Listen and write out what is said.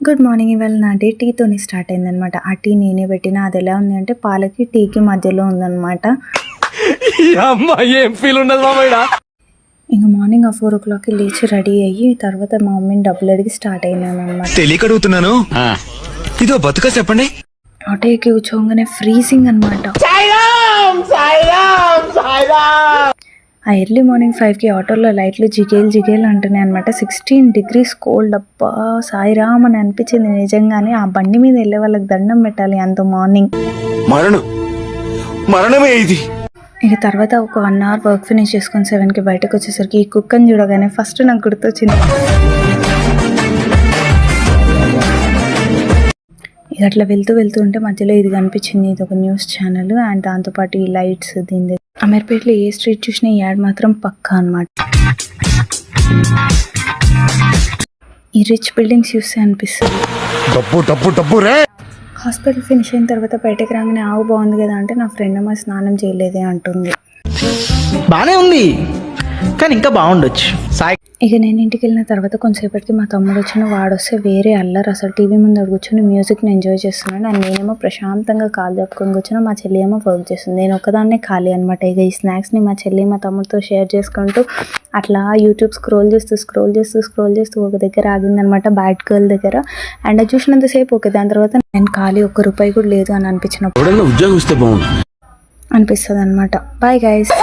Good morning. ఇవాళ నా day టీతోని start అయిందనమాట. ఆ టీ నేనే పెట్టిన. అది ఎలా ఉంది అంటే పాలకి టీకి మధ్యలో ఉందన్నమాట. ఇంకా మార్నింగ్ 4 o'clock లేచి రెడీ అయ్యి తర్వాత మా మమ్మీని డబ్బులు అడిగి స్టార్ట్ అయినాను అనమాట. తెలియక అడుగుతున్నాను, ఇదో బతుక చెప్పండి. ఆటో ఎక్కి కూర్చోగానే ఫ్రీజింగ్ అనమాట. ఆ ఎర్లీ మార్నింగ్ 5కి ఆటోలో లైట్లు జిగేలు అంటున్నాయి అనమాట. 16 degrees కోల్డ్. అబ్బా సాయిరామ్ అని అనిపించింది నిజంగానే. ఆ బండి మీద వెళ్ళే వాళ్ళకి దండం పెట్టాలి అంత మార్నింగ్. మరణమే ఇది. ఇక తర్వాత ఒక 1 hour వర్క్ ఫినిష్ చేసుకొని 7కి బయటకు వచ్చేసరికి ఈ కుక్కని చూడగానే ఫస్ట్ నాకు గుర్తొచ్చింది. ఇక అట్లా వెళ్తూ ఉంటే మధ్యలో ఇది కనిపించింది. ఇది ఒక న్యూస్ ఛానల్ అండ్ దాంతోపాటు ఈ లైట్స్ దీని అమీర్పేటలో ఏ స్ట్రీట్ చూసినా ఈ యాడ్ మాత్రం పక్కా అనమాట. ఈ రిచ్ బిల్డింగ్స్ చూస్తే అనిపిస్తుంది. హాస్పిటల్ ఫినిష్ అయిన తర్వాత బయటకు రాగానే ఆవు బాగుంది కదా అంటే నా ఫ్రెండ్ అమ్మ స్నానం చేయలేదే అంటుంది. బానే ఉంది కానీ ఇంకా బాగుండొచ్చు. ఇక నేను ఇంటికి వెళ్ళిన తర్వాత కొంతసేపటికి మా తమ్ముడు వచ్చిన వాడు వస్తే వేరే అల్లరు. అసలు టీవీ ముందు కూర్చొని మ్యూజిక్ని ఎంజాయ్ చేస్తున్నాడు. అండ్ నేనేమో ప్రశాంతంగా కాలు చెప్పుకొని కూర్చొని మా చెల్లి ఏమో వర్క్ చేస్తుంది. నేను ఒకదాన్నే ఖాళీ అనమాట. ఇక ఈ స్నాక్స్ని మా చెల్లి మా తమ్ముడితో షేర్ చేసుకుంటూ అట్లా యూట్యూబ్ స్క్రోల్ చేస్తూ ఒక దగ్గర ఆగిందనమాట, బ్యాడ్ గర్ల్ దగ్గర. అండ్ అది చూసినంతసేపు ఓకే. దాని తర్వాత నేను ఖాళీ ₹1 కూడా లేదు అని అనిపించినప్పుడు ఉద్యోగం ఇస్తే బాగుంది అనిపిస్తుంది అనమాట. Bye guys.